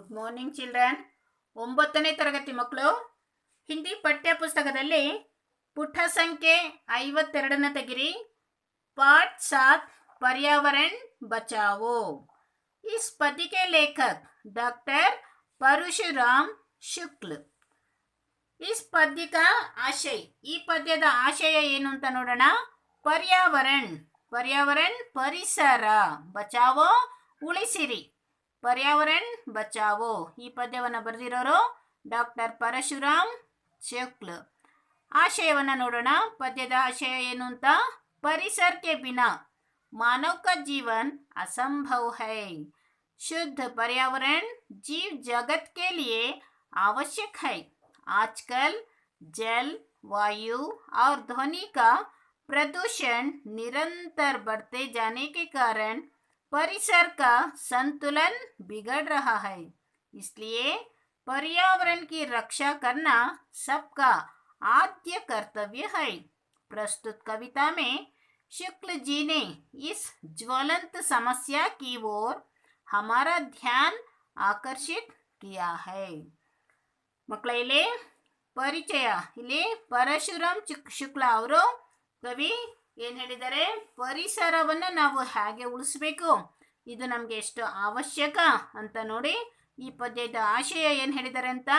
Good morning children. 9ನೇ ತರಗತಿ ಮಕ್ಕಳು, ಹಿಂದಿ ಪಠ್ಯ ಪುಸ್ತಕದಲ್ಲಿ ಪುಟ ಸಂಖ್ಯೆ 52ನ ತೆಗಿರಿ. पाठ 7 पर्यावरण बचाओ. इस पद्य के लेखक डॉक्टर परशुराम शुक्ल. इस पद्य का आशय, ಈ ಪದ್ಯದ ಆಶಯ ಏನು ಅಂತ ನೋಡೋಣ. पर्यावरण ಪರಿಸರ, ಬಚಾವೋ ಉಳಿಸಿರಿ. पर्यावरण बचाओ. ಈ ಪದ್ಯವನ್ನು ಬರೆದಿರೋರು ಡಾಕ್ಟರ್ ಪರಶುರಾಮ್ ಶುಕ್ಲ. ಆಶಯವನ್ನು ನೋಡೋಣ. ಪದ್ಯದ ಆಶಯ ಏನು ಅಂತ. परिसर के बिना मानव का जीवन असंभव है. शुद्ध पर्यावरण जीव जगत के लिए आवश्यक है. आजकल जल, वायु और ध्वनि का प्रदूषण निरंतर बढ़ते जाने के कारण परिसर का संतुलन बिगड़ रहा है. इसलिए पर्यावरण की रक्षा करना सबका आद्य कर्तव्य है. प्रस्तुत कविता में शुक्ल जी ने इस ज्वलंत समस्या की ओर हमारा ध्यान आकर्षित किया है. ಮಕ್ಕಳ ಇಲ್ಲಿ ಪರಿಚಯ. ಇಲ್ಲಿ ಪರಶುರಾಮ್ ಶುಕ್ಲ ಅವರು ಕವಿ ಏನು ಹೇಳಿದ್ದಾರೆ, ಪರಿಸರವನ್ನು ನಾವು ಹೇಗೆ ಉಳಿಸ್ಬೇಕು, ಇದು ನಮಗೆ ಎಷ್ಟು ಅವಶ್ಯಕ ಅಂತ ನೋಡಿ ಈ ಪದ್ಯದ ಆಶಯ ಏನು ಹೇಳಿದ್ದಾರೆ ಅಂತ.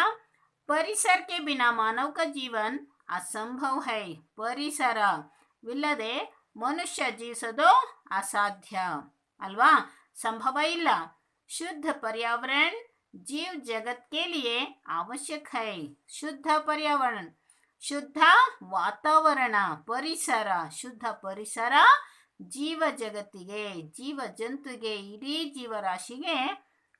ಪರಿಸರ ಕೆ ಬಿನಾ ಮಾನವ ಕಾ ಜೀವನ್ ಅಸಂಭವ ಹೈ. ಪರಿಸರವಿಲ್ಲದೆ ಮನುಷ್ಯ ಜೀವಿಸೋದು ಅಸಾಧ್ಯ ಅಲ್ವಾ, ಸಂಭವ ಇಲ್ಲ. ಶುದ್ಧ पर्यावरण जीव जगत के लिए आवश्यक है. ಶುದ್ಧ पर्यावरण, ಶುದ್ಧ ವಾತಾವರಣ, ಪರಿಸರ, ಶುದ್ಧ ಪರಿಸರ ಜೀವ ಜಗತ್ತಿಗೆ, ಜೀವ ಜಂತುಗೆ, ಇಡೀ ಜೀವರಾಶಿಗೆ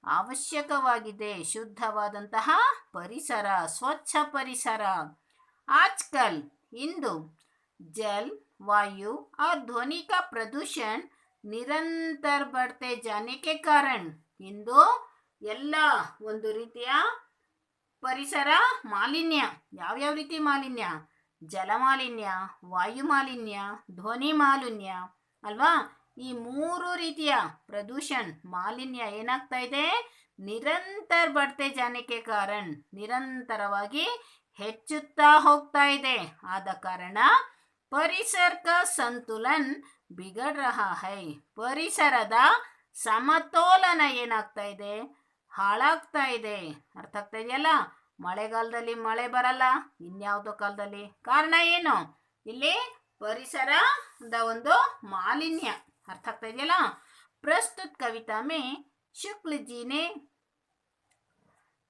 ಅವಶ್ಯಕವಾಗಿದೆ. ಶುದ್ಧವಾದಂತಹ ಪರಿಸರ, ಸ್ವಚ್ಛ ಪರಿಸರ. आजकल इंदु जल, वायु और ध्वनि का प्रदूषण निरंतर बढ़ते जाने के कारण इंदु ಎಲ್ಲ ಒಂದು ರೀತಿಯ ಪರಿಸರ ಮಾಲಿನ್ಯ. ಯಾವ್ಯಾವ ರೀತಿ ಮಾಲಿನ್ಯ? ಜಲ ಮಾಲಿನ್ಯ, ವಾಯು ಮಾಲಿನ್ಯ, ಧ್ವನಿ ಮಾಲಿನ್ಯ ಅಲ್ವಾ. ಈ 3 ರೀತಿಯ ಪ್ರದೂಷಣ್ ಮಾಲಿನ್ಯ ಏನಾಗ್ತಾ ಇದೆ, ನಿರಂತರ ಬಡ್ತೆ ಜಾನೆಗೆ ಕಾರಣ, ನಿರಂತರವಾಗಿ ಹೆಚ್ಚುತ್ತಾ ಹೋಗ್ತಾ ಇದೆ. ಆದ ಕಾರಣ ಪರಿಸರ ಕ ಸಂತುಲನ್ ಬಿಗಡ್ ರಹಾ ಹೈ. ಪರಿಸರದ ಸಮತೋಲನ ಏನಾಗ್ತಾ ಇದೆ, ಹಾಳಾಗ್ತಾ ಇದೆ. ಅರ್ಥ ಆಗ್ತಾ ಇದೆಯಲ್ಲ. ಮಳೆಗಾಲದಲ್ಲಿ ಮಳೆ ಬರಲ್ಲ, ಇನ್ಯಾವುದೋ ಕಾಲದಲ್ಲಿ. ಕಾರಣ ಏನು? ಇಲ್ಲಿ ಪರಿಸರದ ಒಂದು ಮಾಲಿನ್ಯ. ಅರ್ಥ ಆಗ್ತಾ ಇದೆಯಲ್ಲ. ಪ್ರಸ್ತುತ ಕವಿತಾ ಮೇ शुक्ल जी ने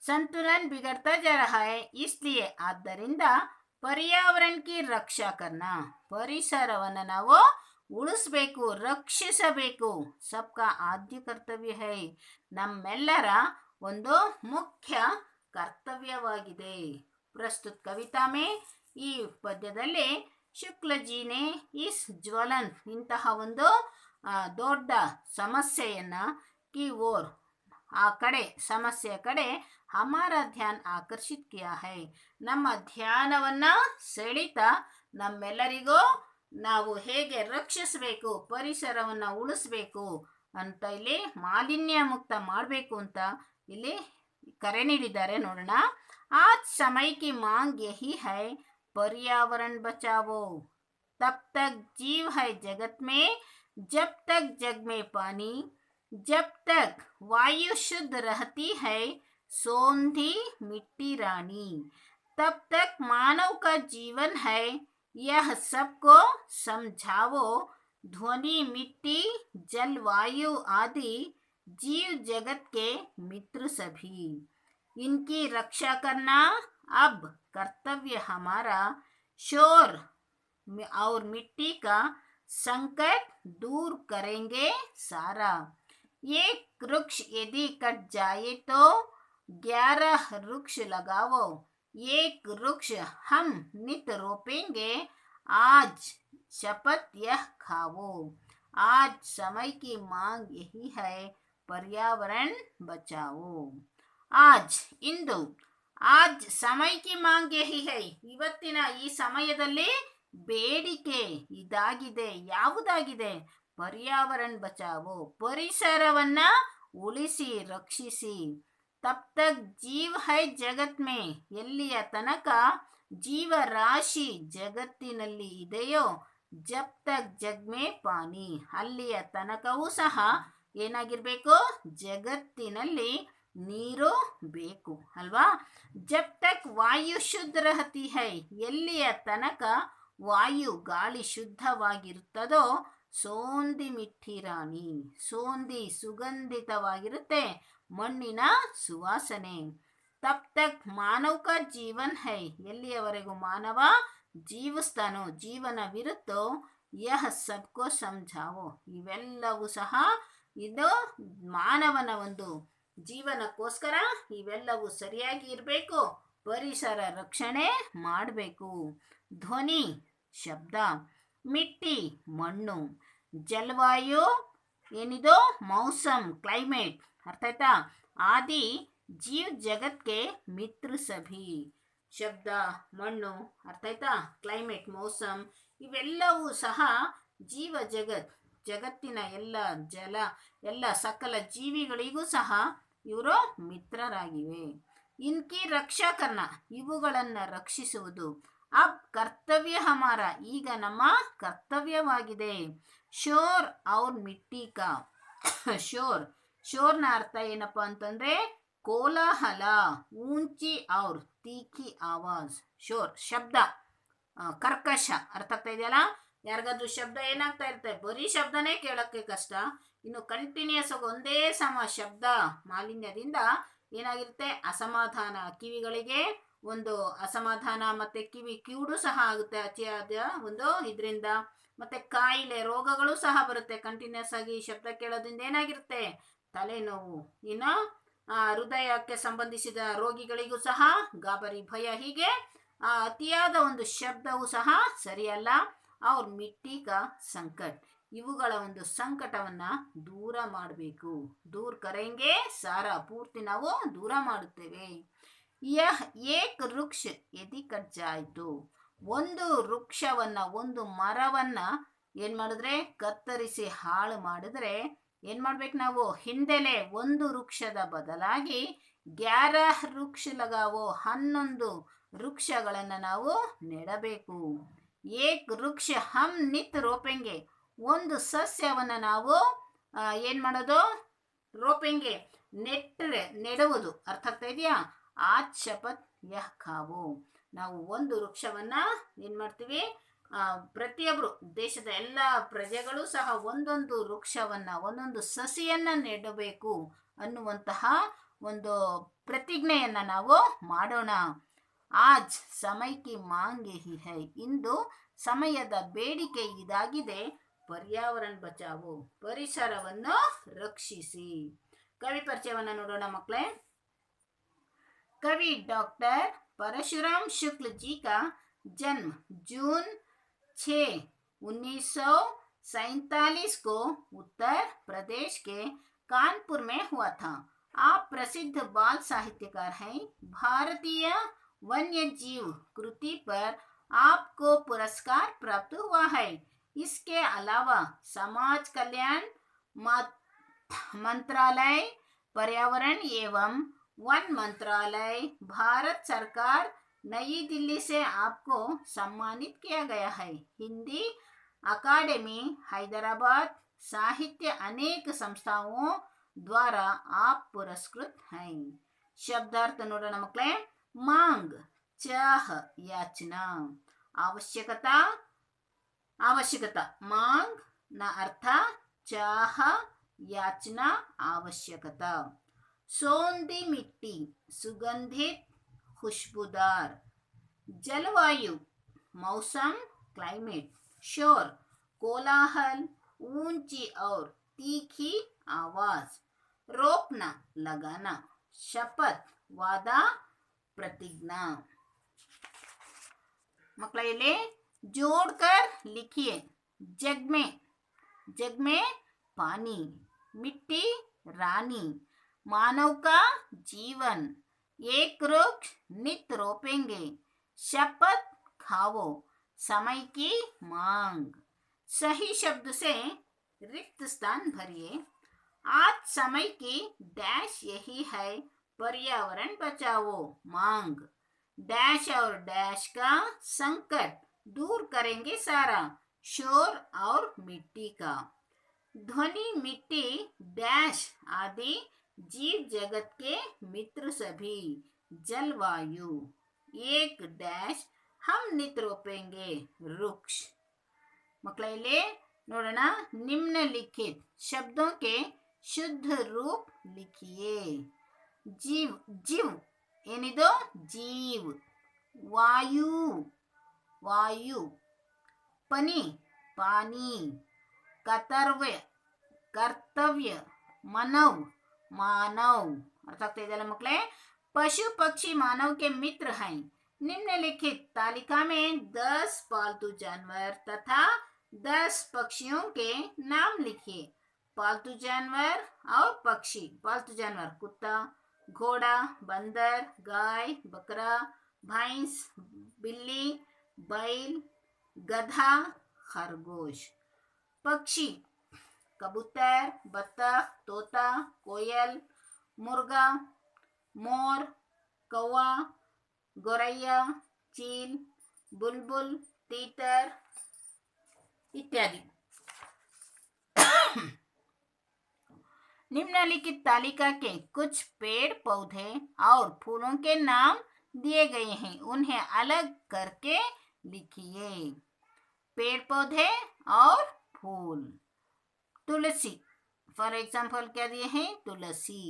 संतुलन बिगड़ता जा रहा है, इसलिए ಆದ್ದರಿಂದ पर्यावरण की रक्षा करना, ಪರಿಸರವನ್ನು ನಾವು ಉಳಿಸಬೇಕು, ರಕ್ಷಿಸಬೇಕು. ಸಬ್ಕಾ ಆದ್ಯ ಕರ್ತವ್ಯ ಹೈ, ನಮ್ಮೆಲ್ಲರ ಒಂದು ಮುಖ್ಯ ಕರ್ತವ್ಯವಾಗಿದೆ. ಪ್ರಸ್ತುತ ಕವಿತಾ ಮೇ, ಈ ಪದ್ಯದಲ್ಲಿ ಶುಕ್ಲ ಜೀನೆ ಇಸ್ ಜ್ವಲನ್, ಇಂತಹ ಒಂದು ದೊಡ್ಡ ಸಮಸ್ಯೆಯನ್ನ ಕಿ ಓರ್, ಆ ಕಡೆ, ಸಮಸ್ಯೆಯ ಕಡೆ ಹಮಾರ ಧ್ಯಾನ ಆಕರ್ಷಿತ್ ಕಿಯಾ ಹೈ, ನಮ್ಮ ಧ್ಯಾನವನ್ನ ಸೆಳಿತಾ ನಮ್ಮೆಲ್ಲರಿಗೂ ನಾವು ಹೇಗೆ ರಕ್ಷಿಸಬೇಕು, ಪರಿಸರವನ್ನು ಉಳಿಸ್ಬೇಕು ಅಂತ, ಇಲ್ಲಿ ಮಾಲಿನ್ಯ ಮುಕ್ತ ಮಾಡಬೇಕು ಅಂತ ಇಲ್ಲಿ ಕರೆ ನೀಡಿದ್ದಾರೆ. ನೋಡೋಣ. आज समय की मांग यही है, पर्यावरण बचाओ. तब तक जीव है जगत में, जब तक जग में पानी, जब तक वायु शुद्ध रहती है, सोंधी मिट्टी रानी, तब तक मानव का जीवन है, यह सबको समझाओ. ध्वनि, मिट्टी, जल, वायु आदि जीव जगत के मित्र सभी, इनकी रक्षा करना अब कर्तव्य हमारा. शोर और मिट्टी का संकट दूर करेंगे सारा. एक वृक्ष यदि कट जाए तो 11 वृक्ष लगाओ. एक वृक्ष हम नित रोपेंगे, आज शपथ यह खाओ. आज समय की मांग यही है, पर्यावरण बचाओ. आज ಇಂದು, आज समय की मांग यही है, ಇವತ್ತಿನ ಈ ಸಮಯದಲ್ಲಿ ಬೇಡಿಕೆ ಇದಾಗಿದೆ. ಯಾವುದಾಗಿದೆ? पर्यावरण बचाओ, ಪರಿಸರವನ್ನ ಉಳಿಸಿ, ರಕ್ಷಿಸಿ. तब तक जीव है जगत में ಎಲ್ಲಿಯ ತನಕ ಜೀವರಾಶಿ ಜಗತ್ತಿನಲ್ಲಿ ಇದೆಯೋ ಜಬ್ ತಕ್ ಜಗ್ ಮೇ ಪಾನಿ ಅಲ್ಲಿಯ ತನಕವೂ ಸಹ ಏನಾಗಿರ್ಬೇಕು ಜಗತ್ತಿನಲ್ಲಿ ನೀರು ಬೇಕು ಅಲ್ವಾ. ಜಬ್ ತಕ್ ವಾಯು ಶುದ್ಧ ರಹತಿ ಹೈ ಎಲ್ಲಿಯ ತನಕ ವಾಯು ಗಾಳಿ ಶುದ್ಧವಾಗಿರುತ್ತದೋ ಸೋಂದಿ ಮಿಠಿ ರಾಣಿ ಸೋಂದಿ ಸುಗಂಧಿತವಾಗಿರುತ್ತೆ ಮಣ್ಣಿನ ಸುವಾಸನೆ. ತಬ್ ತಕ್ ಮಾನವ ಕಾ ಜೀವನ್ ಹೈ ಎಲ್ಲಿಯವರೆಗೂ ಮಾನವ ಜೀವಿಸ್ತಾನೋ ಜೀವನವಿರುತ್ತೋ ಯಹ ಸಬ್ಕೋ ಸಮझाओ ಇವೆಲ್ಲವೂ ಸಹ ಇದು ಮಾನವನ ಒಂದು ಜೀವನಕ್ಕೋಸ್ಕರ ಇವೆಲ್ಲವೂ ಸರಿಯಾಗಿ ಇರಬೇಕು. ಪರಿಸರ ರಕ್ಷಣೆ ಮಾಡಬೇಕು. ಧ್ವನಿ ಶಬ್ದ, ಮಿಟ್ಟಿ ಮಣ್ಣು, ಜಲವಾಯು ಏನಿದು ಮೌಸಮ್ ಕ್ಲೈಮೇಟ್ ಅರ್ಥ ಆಯ್ತಾ. ಆದಿ ಜೀವ್ ಜಗತ್ಗೆ ಮಿತ್ರ ಸಭಿ ಶಬ್ದ ಮಣ್ಣು ಅರ್ಥ ಆಯ್ತಾ, ಕ್ಲೈಮೇಟ್ ಮೌಸಮ್ ಇವೆಲ್ಲವೂ ಸಹ ಜೀವ ಜಗತ್ತಿನ ಎಲ್ಲ ಜಲ ಎಲ್ಲ ಸಕಲ ಜೀವಿಗಳಿಗೂ ಸಹ ಇವರು ಮಿತ್ರರಾಗಿವೆ. ಇನ್ಕಿ ರಕ್ಷಾ ಕರ್ನ ಇವುಗಳನ್ನು ರಕ್ಷಿಸುವುದು ಅಬ್ ಕರ್ತವ್ಯ ಹಮಾರ ಈಗ ನಮ್ಮ ಕರ್ತವ್ಯವಾಗಿದೆ. ಶೋರ್ ಔರ್ ಮಿಟ್ಟಿ ಕಾ ಶೋರ್ನ ಅರ್ಥ ಏನಪ್ಪ ಅಂತಂದ್ರೆ ಕೋಲಾಹಲ, ಊಂಚಿ ಔರ್ ತೀಖಿ ಆವಾಜ್. ಶೋರ್ ಶಬ್ದ ಕರ್ಕಶ ಅರ್ಥ ಆಗ್ತಾ ಇದೆಯಲ್ಲ. ಯಾರಿಗಾದ್ರೂ ಶಬ್ದ ಏನಾಗ್ತಾ ಇರುತ್ತೆ ಬರೀ ಶಬ್ದನೇ ಕೇಳಕ್ಕೆ ಕಷ್ಟ, ಇನ್ನು ಕಂಟಿನ್ಯೂಸ್ ಆಗಿ ಒಂದೇ ಸಮ ಶಬ್ದ ಮಾಲಿನ್ಯದಿಂದ ಏನಾಗಿರುತ್ತೆ ಅಸಮಾಧಾನ, ಕಿವಿಗಳಿಗೆ ಒಂದು ಅಸಮಾಧಾನ ಮತ್ತೆ ಕಿವಿ ಕಿವುಡು ಸಹ ಆಗುತ್ತೆ ಅತಿಯಾದ ಒಂದು ಇದರಿಂದ. ಮತ್ತೆ ಕಾಯಿಲೆ ರೋಗಗಳು ಸಹ ಬರುತ್ತೆ ಕಂಟಿನ್ಯೂಸ್ ಆಗಿ ಶಬ್ದ ಕೇಳೋದ್ರಿಂದ. ಏನಾಗಿರುತ್ತೆ ತಲೆನೋವು, ಇನ್ನು ಹೃದಯಕ್ಕೆ ಸಂಬಂಧಿಸಿದ ರೋಗಿಗಳಿಗೂ ಸಹ ಗಾಬರಿ ಭಯ, ಹೀಗೆ ಅತಿಯಾದ ಒಂದು ಶಬ್ದವು ಸಹ ಸರಿಯಲ್ಲ. ಅವ್ರ ಮಿಟ್ಟಿಗ ಸಂಕಟ್ ಇವುಗಳ ಒಂದು ಸಂಕಟವನ್ನ ದೂರ ಮಾಡಬೇಕು. ದೂರ ಕರೆಂಗೆ ಸಾರ ಪೂರ್ತಿ ನಾವು ದೂರ ಮಾಡುತ್ತೇವೆ. ಯಹ್ ಏಕ್ ವೃಕ್ಷ ಯದಿ ಕಟ್ ಜಾಯ್ತು ಒಂದು ವೃಕ್ಷವನ್ನ ಒಂದು ಮರವನ್ನ ಏನ್ ಮಾಡಿದ್ರೆ ಕತ್ತರಿಸಿ ಹಾಳು ಮಾಡಿದ್ರೆ ಏನ್ ಮಾಡ್ಬೇಕು ನಾವು ಹಿಂದೆಲೆ ಒಂದು ವೃಕ್ಷದ ಬದಲಾಗಿ 11 ವೃಕ್ಷ ಲಗಾವೋ 11 ವೃಕ್ಷಗಳನ್ನ ನಾವು ನೆಡಬೇಕು. ಏಕ್ ವೃಕ್ಷ ಹಮ್ ನಿತ್ ರೋಪೆಂಗೆ ಒಂದು ಸಸ್ಯವನ್ನ ನಾವು ಏನ್ ಮಾಡೋದು ರೋಪೆಂಗೆ ನೆಡುವುದು ಅರ್ಥ ಆಗ್ತಾ ಇದೆಯಾ. ಆಜ್ ಶಪಥ್ ಯಹ್ ಖಾವೋ ನಾವು ಒಂದು ವೃಕ್ಷವನ್ನ ಏನ್ ಮಾಡ್ತೀವಿ ಪ್ರತಿಯೊಬ್ಬರು ದೇಶದ ಎಲ್ಲ ಪ್ರಜೆಗಳು ಸಹ ಒಂದೊಂದು ವೃಕ್ಷವನ್ನ ಒಂದೊಂದು ಸಸಿಯನ್ನ ನೆಡಬೇಕು ಅನ್ನುವಂತಹ ಒಂದು ಪ್ರತಿಜ್ಞೆಯನ್ನ ನಾವು ಮಾಡೋಣ. ಆಜ್ ಸಮಯಕ್ಕೆ ಮಾಂಗ್ ಯಹಿ ಹೈ ಇಂದು ಸಮಯದ ಬೇಡಿಕೆ ಇದಾಗಿದೆ. ಪರ್ಯಾವರಣ ಬಚಾವೋ ಪರಿಸರವನ್ನು ರಕ್ಷಿಸಿ. ಕವಿ ಪರಿಚಯವನ್ನ ನೋಡೋಣ ಮಕ್ಕಳೇ. कवि डॉक्टर परशुराम शुक्ल जी का जन्म जून 6, 1947 को उत्तर प्रदेश के कानपुर में हुआ था. आप प्रसिद्ध बाल साहित्यकार हैं. भारतीय वन्य जीव कृति पर आपको पुरस्कार प्राप्त हुआ है. इसके अलावा समाज कल्याण मंत्रालय, पर्यावरण एवं वन मंत्रालय, भारत सरकार नई दिल्ली से आपको सम्मानित किया गया है. हिंदी अकादमी हैदराबाद साहित्य अनेक संस्थाओं द्वारा आप पुरस्कृत हैं. शब्दार्थ ನೋಡೋಣ ಮಕ್ಕಳೇ. मांग चाह याचना, आवश्यकता मांग ನ ಅರ್ಥ चाह याचना आवश्यकता. सौंधी मिट्टी सुगंधित खुशबूदार. जलवायु मौसम क्लाइमेट. शोर कोलाहल, ऊंची और तीखी आवाज. रोपना लगाना. शपथ वादा प्रतिज्ञा. मಕ್ಕಳ ಇಲ್ಲಿ जोड़कर लिखिए. जग में पानी, मिट्टी रानी, मानव का जीवन, एक वृक्ष नित रोपेंगे, शपथ खाओ, समय की मांग. सही शब्द से रिक्त स्थान भरिए. आज समय की डैश यही है, पर्यावरण बचाओ। मांग, डैश और डैश का संकट दूर करेंगे सारा, शोर और मिट्टी का। ध्वनि, मिट्टी, डैश आदि जीव जगत के मित्र सभी, जलवायु। एक डैश हम नित रोपेंगे वृक्ष। ಮಕ್ಕಳ ಇಲ್ಲಿ ನೋಡೋಣ, निम्नलिखित शब्दों के शुद्ध रूप लिखिए। जीव, जीव ಏನಿದು जीव। वायु, वायु। पनी, पानी। कर्तव्य, कर्तव्य। मानव, मानव। अर्थ ಆಗ್ತಾ ಇದೆಯಲ್ಲ ಮಕ್ಕಳೇ? पशु पक्षी मानव के मित्र हैं। निम्नलिखित तालिका में 10 पालतू जानवर तथा 10 पक्षियों के नाम लिखिए। पालतू जानवर और पक्षी। पालतू जानवर कुत्ता, घोड़ा, बंदर, गाय, बकरा, भैंस, बिल्ली, बैल, गधा, खरगोश। पक्षी, कबूतर, बत्तख, तोता, कोयल, मुर्गा, मोर, कौवा, गोरैया, चील, बुलबुल, तीतर इत्यादि। निम्नलिखित तालिका के कुछ पेड़ पौधे और फूलों के नाम दिए गए हैं, उन्हें अलग करके लिखिए। पेड़ पौधे और फूल। तुलसी, फॉर एग्जाम्पल क्या दिए हैं? तुलसी।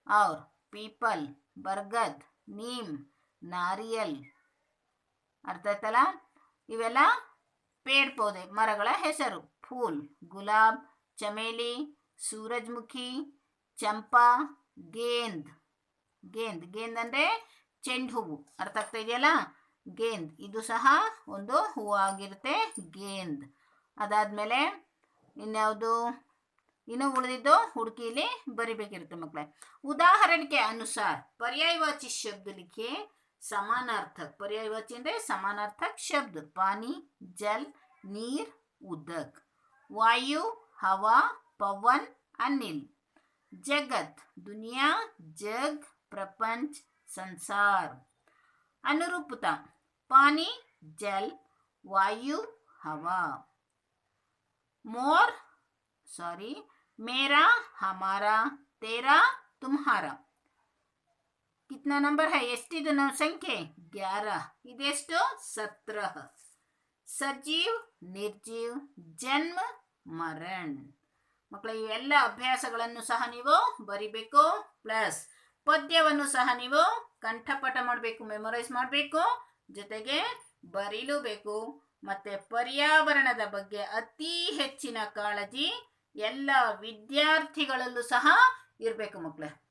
और पीपल, बरगद, नीम, नारियल। ಅರ್ಥ ಆಯ್ತಲ್ಲ? ಇವೆಲ್ಲ ಪೇಡ್ ಪೌಧೆ, ಮರಗಳ ಹೆಸರು. ಫೂಲ್, ಗುಲಾಬ್, ಚಮೇಲಿ, ಸೂರಜ್ಮುಖಿ, ಚಂಪಾ, ಗೇಂದ್. ಗೇಂದ್, ಗೇಂದ್ ಅಂದರೆ ಚೆಂಡು ಹೂವು. ಅರ್ಥ ಆಗ್ತಾ ಇದೆಯಲ್ಲ? ಗೇಂದ್ ಇದು ಸಹ ಒಂದು ಹೂವು ಆಗಿರುತ್ತೆ, ಗೇಂದ್. ಅದಾದಮೇಲೆ ಇನ್ಯಾವುದು? ಇನ್ನು ಉಳಿದಿದ್ದು ಹುಡುಕಿಲಿ ಬರಿಬೇಕಿರುತ್ತೆ ಮಕ್ಕಳೇ. उदाहरण के अनुसार पर्यायवाची शब्द लिखिए। समानार्थक, पर्यायवाची ಅಂದ್ರೆ समानार्थक शब्द। पानी, जल, नीर, उदक। वायु, हवा, पवन, अनिल। जगत, दुनिया, जग, प्रपंच, संसार। अनुरूपता, पानी, जल, वायु, हवा। मोर, सॉरी, मेरा, हमारा, तेरा, तुम्हारा। कितना नंबर है? ಎಷ್ಟಿದು ಸಂಖ್ಯೆ? 11. ಇದೆಷ್ಟು? 17. ಸಜೀವ್, ನಿರ್ಜೀವ್, ಜನ್ಮ, ಮರಣ. ಮಕ್ಕಳ ಇವೆಲ್ಲ ಅಭ್ಯಾಸಗಳನ್ನು ಸಹ ನೀವು ಬರಿಬೇಕು. ಪ್ಲಸ್ ಪದ್ಯವನ್ನು ಸಹ ನೀವು ಕಂಠಪಾಠ ಮಾಡಬೇಕು, ಮೆಮೊರೈಸ್ ಮಾಡಬೇಕು, ಜೊತೆಗೆ ಬರೀಲೂಬೇಕು. ಮತ್ತೆ ಪರ್ಯಾವರಣದ ಬಗ್ಗೆ ಅತಿ ಹೆಚ್ಚಿನ ಕಾಳಜಿ ಎಲ್ಲ ವಿದ್ಯಾರ್ಥಿಗಳಲ್ಲೂ ಸಹ ಇರಬೇಕು ಮಕ್ಕಳೇ.